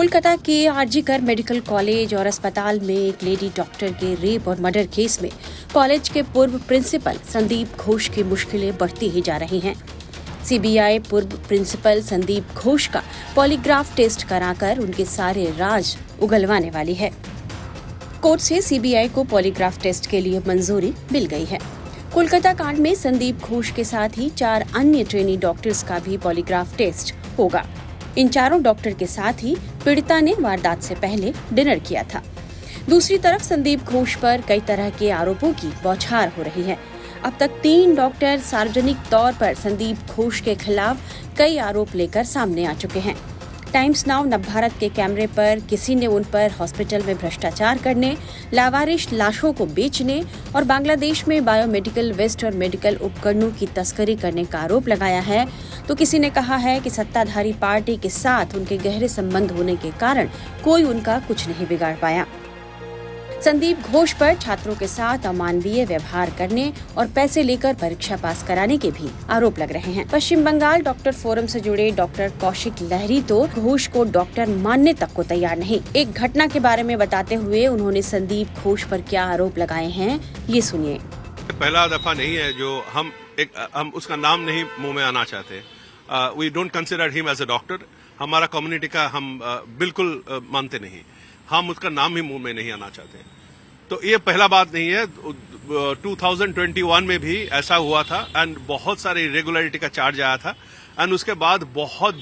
कोलकाता के RG Kar medical college और अस्पताल में एक लेडी डॉक्टर के रेप और मर्डर केस में कॉलेज के पूर्व प्रिंसिपल संदीप घोष की मुश्किलें बढ़ती ही जा रही हैं। सीबीआई पूर्व प्रिंसिपल संदीप घोष का पॉलीग्राफ टेस्ट कराकर उनके सारे राज उगलवाने वाली है। कोर्ट से सीबीआई को पॉलीग्राफ टेस्ट के लिए मंजूरी मिल गई है। कोलकाता कांड में संदीप घोष के साथ ही 4 अन्य ट्रेनी डॉक्टर्स का भी पॉलीग्राफ टेस्ट होगा। इन चारों डॉक्टर के साथ ही पीड़िता ने वारदात से पहले डिनर किया था। दूसरी तरफ संदीप घोष पर कई तरह के आरोपों की बौछार हो रही है। अब तक 3 डॉक्टर सार्वजनिक तौर पर संदीप घोष के खिलाफ कई आरोप लेकर सामने आ चुके हैं। टाइम्स नाउ नवभारत के कैमरे पर किसी ने उन पर हॉस्पिटल में भ्रष्टाचार करने, लावारिश लाशों को बेचने और बांग्लादेश में बायोमेडिकल वेस्ट और मेडिकल उपकरणों की तस्करी करने का आरोप लगाया है, तो किसी ने कहा है कि सत्ताधारी पार्टी के साथ उनके गहरे संबंध होने के कारण कोई उनका कुछ नहीं बिगाड़ पाया। संदीप घोष पर छात्रों के साथ अमानवीय व्यवहार करने और पैसे लेकर परीक्षा पास कराने के भी आरोप लग रहे हैं। पश्चिम बंगाल डॉक्टर फोरम से जुड़े डॉक्टर कौशिक लहरी तो घोष को डॉक्टर मानने तक को तैयार नहीं। एक घटना के बारे में बताते हुए उन्होंने संदीप घोष पर क्या आरोप लगाए हैं, ये सुनिए। पहला दफा नहीं है जो हम उसका नाम नहीं मुंह में आना चाहते। We don't consider him as a doctor. हमारा कम्युनिटी का हम बिल्कुल मानते नहीं। हम उसका नाम ही मुंह में नहीं आना चाहते। तो ये पहला बात नहीं है। 2021 में भी ऐसा हुआ था एंड बहुत सारे इरेगुलरिटी का चार्ज आया था एंड उसके बाद बहुत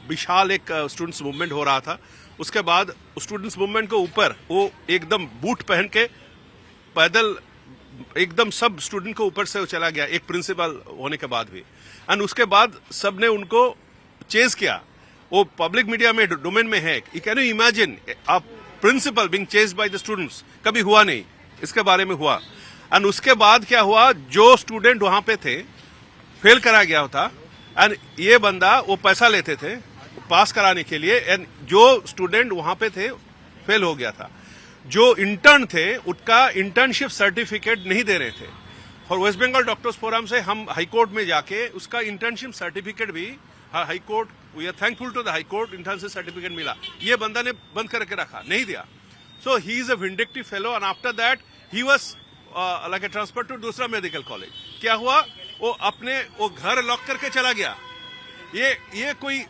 विशाल एक स्टूडेंट्स मूवमेंट हो रहा था। उसके बाद स्टूडेंट्स मूवमेंट के ऊपर वो एकदम बूट पहन के पैदल एकदम सब स्टूडेंट के ऊपर से वो चला गया, एक प्रिंसिपल होने के बाद भी। एंड उसके बाद सबने उनको चेज किया। वो पब्लिक मीडिया में डोमेन में है। कैन यू इमेजिन आप principal being chased by the students? कभी हुआ नहीं, इसके बारे में हुआ। एंड उसके बाद क्या हुआ, जो स्टूडेंट वहां पे थे फेल करा गया था एंड ये बंदा वो पैसा लेते थे पास कराने के लिए एंड जो स्टूडेंट वहां पे थे फेल हो गया था। जो इंटर्न थे उनका इंटर्नशिप सर्टिफिकेट नहीं दे रहे थे। और वेस्ट बंगाल डॉक्टर्स फोरम से हम हाईकोर्ट में जाके उसका इंटर्नशिप सर्टिफिकेट भी high court, we are thankful to the high court, internship certificate मिला। ये बंदा ने बंद करके रखा, नहीं दिया। So he is a vindictive fellow and after that he was like a transfer to दूसरा मेडिकल कॉलेज। क्या हुआ, वो घर लॉक करके चला गया। ये कोई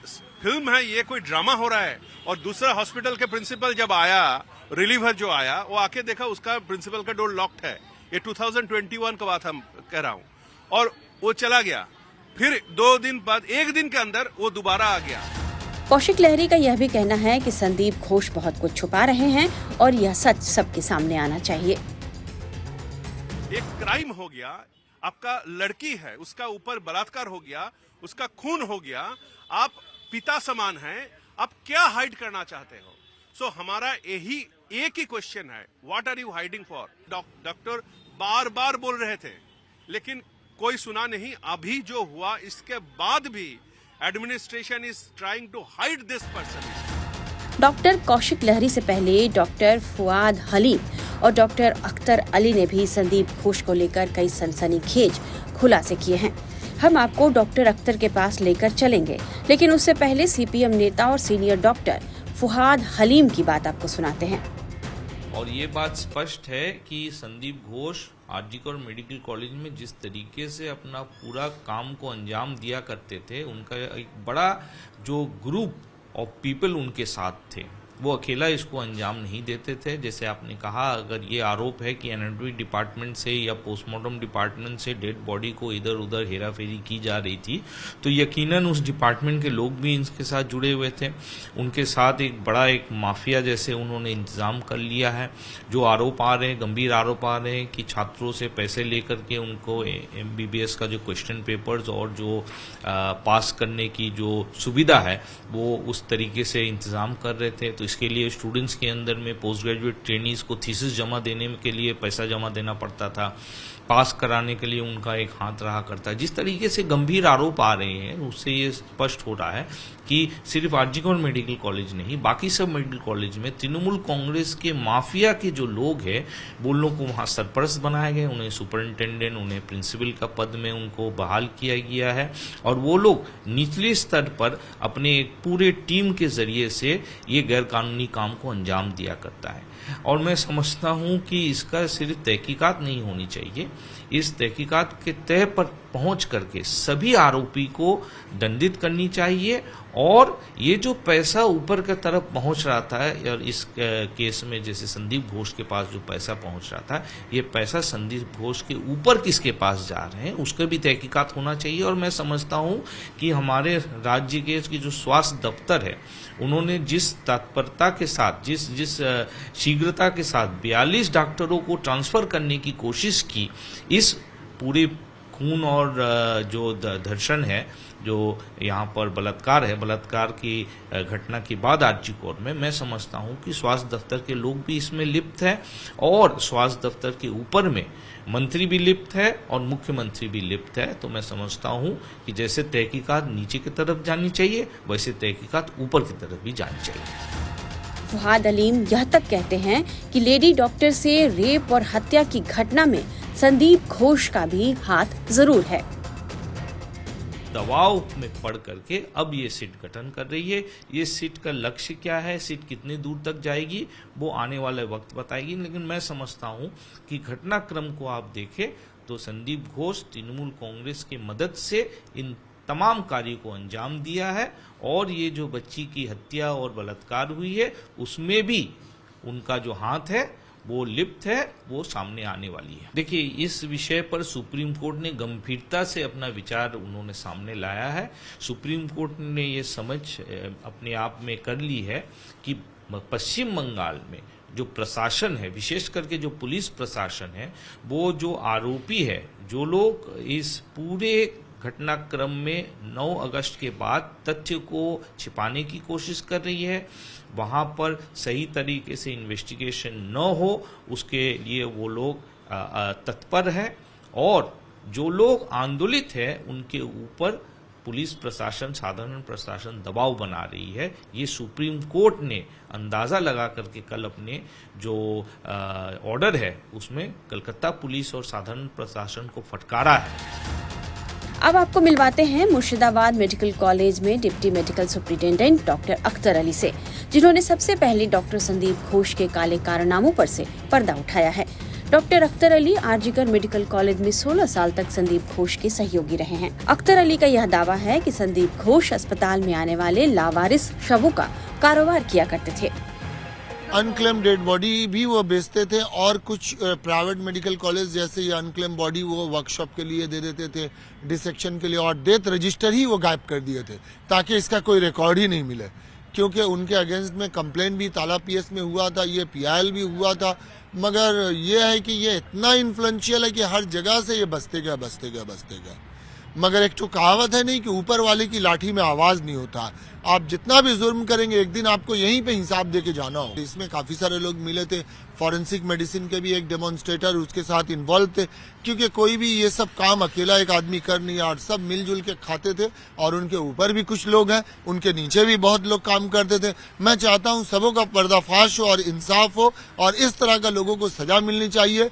फिल्म है, ये कोई ड्रामा हो रहा है। और दूसरा हॉस्पिटल के प्रिंसिपल जब आया, रिलीवर जो आया, वो आके देखा उसका प्रिंसिपल का डोर लॉक्ड है। ये 2021 का बात हम कह रहा हूं। और वो चला गया। फिर 2 दिन बाद, 1 दिन के अंदर वो दोबारा आ गया। कौशिक लहरी का यह भी कहना है कि संदीप घोष बहुत कुछ छुपा रहे हैं और यह सच सबके सामने आना चाहिए। एक क्राइम हो गया, आपका लड़की है, उसका ऊपर बलात्कार हो गया, उसका खून हो गया, आप पिता समान हैं, आप क्या हाइड करना चाहते हो? सो हमारा यही एक ही क्वेश्चन है, what are you hiding for? Doctor बार बार बोल रहे थे लेकिन कोई सुना नहीं। अभी जो हुआ इसके बाद भी administration is trying to hide this person. Doctor Kaushik Lahiri से पहले डॉक्टर फुआद हलीम और डॉक्टर अख्तर अली ने भी संदीप घोष को लेकर कई सनसनीखेज खुलासे किए हैं। हम आपको डॉक्टर अख्तर के पास लेकर चलेंगे, लेकिन उससे पहले सीपीएम नेता और सीनियर डॉक्टर फुआद हलीम की बात आपको सुनाते हैं। और ये बात स्पष्ट है कि संदीप घोष आरजीकर मेडिकल कॉलेज में जिस तरीके से अपना पूरा काम को अंजाम दिया करते थे, उनका एक बड़ा जो ग्रुप ऑफ पीपल उनके साथ थे, वो अकेला इसको अंजाम नहीं देते थे। जैसे आपने कहा, अगर ये आरोप है कि एनाटॉमी डिपार्टमेंट से या पोस्टमार्टम डिपार्टमेंट से डेड बॉडी को इधर उधर हेराफेरी की जा रही थी, तो यकीनन उस डिपार्टमेंट के लोग भी इनके साथ जुड़े हुए थे। उनके साथ एक बड़ा एक माफिया जैसे उन्होंने इंतजाम कर लिया है। जो आरोप आ रहे हैं, गंभीर आरोप आ रहे हैं कि छात्रों से पैसे लेकर के उनको MBBS का जो क्वेश्चन पेपर्स और जो पास करने की जो सुविधा है वो उस तरीके से इंतजाम कर रहे थे। तो इसके लिए स्टूडेंट्स के अंदर में पोस्ट ग्रेजुएट ट्रेनीज को थीसिस जमा देने के लिए पैसा जमा देना पड़ता था, पास कराने के लिए उनका एक हाथ रहा करता है। जिस तरीके से गंभीर आरोप आ रहे हैं उससे ये स्पष्ट हो रहा है कि सिर्फ आरजीकर मेडिकल कॉलेज नहीं, बाकी सब मेडिकल कॉलेज में तृणमूल कांग्रेस के माफिया के जो लोग हैं वो लोग को वहाँ सरपरस्त बनाए गए, उन्हें सुपरिंटेंडेंट, उन्हें प्रिंसिपल का पद में उनको बहाल किया गया है और वो लोग निचले स्तर पर अपने एक पूरे टीम के जरिए से ये गैरकानूनी काम को अंजाम दिया करता है। और मैं समझता हूं कि इसका सिर्फ तहकीकात नहीं होनी चाहिए, इस तहकीकात के तह पर पहुंच करके सभी आरोपी को दंडित करनी चाहिए और ये जो पैसा ऊपर की तरफ पहुंच रहा था, और इस केस में जैसे संदीप घोष के पास जो पैसा पहुंच रहा था, ये पैसा संदीप घोष के ऊपर किसके पास जा रहे हैं उसका भी तहकीकात होना चाहिए। और मैं समझता हूं कि हमारे राज्य के की जो स्वास्थ्य दफ्तर है उन्होंने जिस तत्परता के साथ, जिस शीघ्रता के साथ 42 डॉक्टरों को ट्रांसफर करने की कोशिश की, इस पूरे खून और जो धर्षण है, जो यहाँ पर बलात्कार है, बलात्कार की घटना के बाद आरजीकर में, मैं समझता हूँ कि स्वास्थ्य दफ्तर के लोग भी इसमें लिप्त हैं और स्वास्थ्य दफ्तर के ऊपर में मंत्री भी लिप्त है और मुख्यमंत्री भी लिप्त है। तो मैं समझता हूँ कि जैसे तहकीकात नीचे की तरफ जानी चाहिए वैसे तहकीकात ऊपर की तरफ भी जानी चाहिए। फुहाद अलीम यह तक कहते हैं कि लेडी डॉक्टर से रेप और हत्या की घटना में संदीप घोष का भी हाथ जरूर है। दबाव में पड़ करके अब ये सीट गठन कर रही है। ये सीट का लक्ष्य क्या है, सीट कितनी दूर तक जाएगी, वो आने वाले वक्त बताएगी। लेकिन मैं समझता हूं कि घटनाक्रम को आप देखें तो संदीप घोष तृणमूल कांग्रेस की मदद से इन तमाम कार्यों को अंजाम दिया है और ये जो बच्ची की हत्या और बलात्कार हुई है उसमें भी उनका जो हाथ है वो लिप्त है, वो सामने आने वाली है। देखिए, इस विषय पर सुप्रीम कोर्ट ने गंभीरता से अपना विचार उन्होंने सामने लाया है। सुप्रीम कोर्ट ने ये समझ अपने आप में कर ली है कि पश्चिम बंगाल में जो प्रशासन है, विशेष करके जो पुलिस प्रशासन है, वो जो आरोपी है, जो लोग इस पूरे घटनाक्रम में 9 अगस्त के बाद तथ्य को छिपाने की कोशिश कर रही है, वहां पर सही तरीके से इन्वेस्टिगेशन न हो उसके लिए वो लोग तत्पर हैं और जो लोग आंदोलित हैं उनके ऊपर पुलिस प्रशासन, साधारण प्रशासन दबाव बना रही है। ये सुप्रीम कोर्ट ने अंदाजा लगा करके कल अपने जो ऑर्डर है उसमें कलकत्ता पुलिस और साधारण प्रशासन को फटकारा है। अब आपको मिलवाते हैं मुर्शिदाबाद मेडिकल कॉलेज में deputy medical superintendent doctor Akhtar Ali से, जिन्होंने सबसे पहले डॉक्टर संदीप घोष के काले कारनामों पर से पर्दा उठाया है। Doctor Akhtar Ali RG Kar medical college में 16 साल तक संदीप घोष के सहयोगी रहे हैं। अख्तर अली का यह दावा है कि संदीप घोष अस्पताल में आने वाले लावारिस शवों का कारोबार किया करते थे। अनक्लेम डेड बॉडी भी वो बेचते थे और कुछ प्राइवेट मेडिकल कॉलेज जैसे ये अनक्लेम बॉडी वो वर्कशॉप के लिए दे देते थे, डिसेक्शन के लिए, और डेथ रजिस्टर ही वो गायब कर दिए थे ताकि इसका कोई रिकॉर्ड ही नहीं मिले, क्योंकि उनके अगेंस्ट में कंप्लेन भी ताला पीएस में हुआ था, ये पीआईएल भी हुआ था। मगर ये है कि ये इतना इन्फ्लुएंशियल है कि हर जगह से ये बसते गया। मगर एक तो कहावत है नहीं कि ऊपर वाले की लाठी में आवाज नहीं होता। आप जितना भी जुर्म करेंगे एक दिन आपको यहीं पे हिसाब दे के जाना हो। इसमें काफी सारे लोग मिले थे, फॉरेंसिक मेडिसिन के भी एक डेमोन्स्ट्रेटर उसके साथ इन्वॉल्व थे, क्योंकि कोई भी ये सब काम अकेला एक आदमी कर नहीं, और सब मिलजुल के खाते थे। और उनके ऊपर भी कुछ लोग हैं, उनके नीचे भी बहुत लोग काम करते थे। मैं चाहता हूँ सबों का पर्दाफाश हो और इंसाफ हो, और इस तरह का लोगों को सजा मिलनी चाहिए।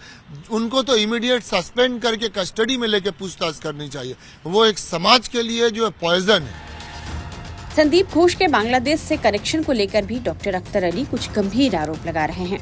उनको तो इमीडिएट सस्पेंड करके कस्टडी में लेके पूछताछ करनी चाहिए। वो एक समाज के लिए जो पॉइजन है। संदीप घोष के बांग्लादेश से कनेक्शन को लेकर भी डॉक्टर अख्तर अली कुछ गंभीर आरोप लगा रहे हैं।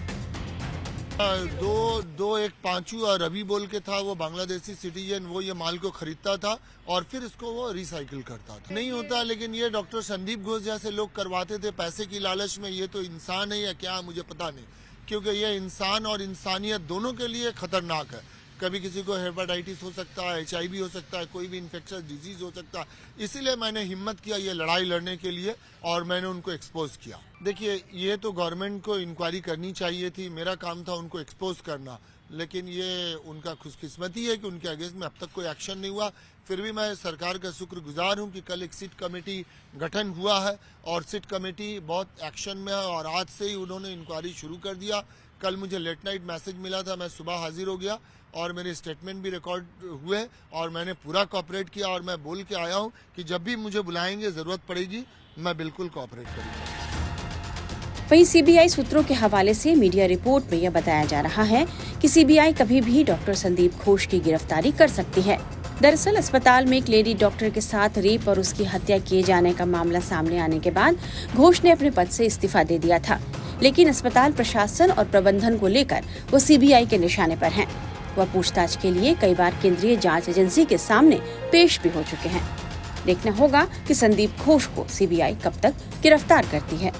एक पांचू और रवि बोल के था, वो बांग्लादेशी सिटीजन, वो ये माल को खरीदता था और फिर इसको वो रिसाइकिल करता था। नहीं होता, लेकिन ये डॉक्टर संदीप घोष जैसे लोग करवाते थे पैसे की लालच में। ये तो इंसान है या क्या मुझे पता नहीं, क्योंकि ये इंसान और इंसानियत दोनों के लिए खतरनाक है। कभी किसी को हेपेटाइटिस हो सकता है, HIV हो सकता है, कोई भी इन्फेक्शियस डिजीज हो सकता है। इसीलिए मैंने हिम्मत किया ये लड़ाई लड़ने के लिए और मैंने उनको एक्सपोज किया। देखिए, ये तो गवर्नमेंट को इंक्वायरी करनी चाहिए थी, मेरा काम था उनको एक्सपोज करना, लेकिन ये उनका खुशकिस्मती है कि उनके अगेंस्ट में अब तक कोई एक्शन नहीं हुआ। फिर भी मैं सरकार का शुक्रगुजार हूं कि कल एक सिट कमेटी गठन हुआ है और सिट कमेटी बहुत एक्शन में है और आज से ही उन्होंने इंक्वायरी शुरू कर दिया। कल मुझे लेट नाइट मैसेज मिला था, मैं सुबह हाजिर हो गया और मेरे स्टेटमेंट भी रिकॉर्ड हुए और मैंने पूरा कोऑपरेट किया और मैं बोल के आया हूं कि जब भी मुझे बुलाएंगे, जरूरत पड़ेगी, मैं बिल्कुल कोऑपरेट करूंगा। वहीं सीबीआई सूत्रों के हवाले से मीडिया रिपोर्ट में यह बताया जा रहा है कि सीबीआई कभी भी डॉक्टर संदीप घोष की गिरफ्तारी कर सकती है। दरअसल अस्पताल में एक लेडी डॉक्टर के साथ रेप और उसकी हत्या किए जाने का मामला सामने आने के बाद घोष ने अपने पद से इस्तीफा दे दिया था, लेकिन अस्पताल प्रशासन और प्रबंधन को लेकर वो सीबीआई के निशाने पर हैं। वह पूछताछ के लिए कई बार केंद्रीय जांच एजेंसी के सामने पेश भी हो चुके हैं। देखना होगा कि संदीप घोष को सीबीआई कब तक गिरफ्तार करती है।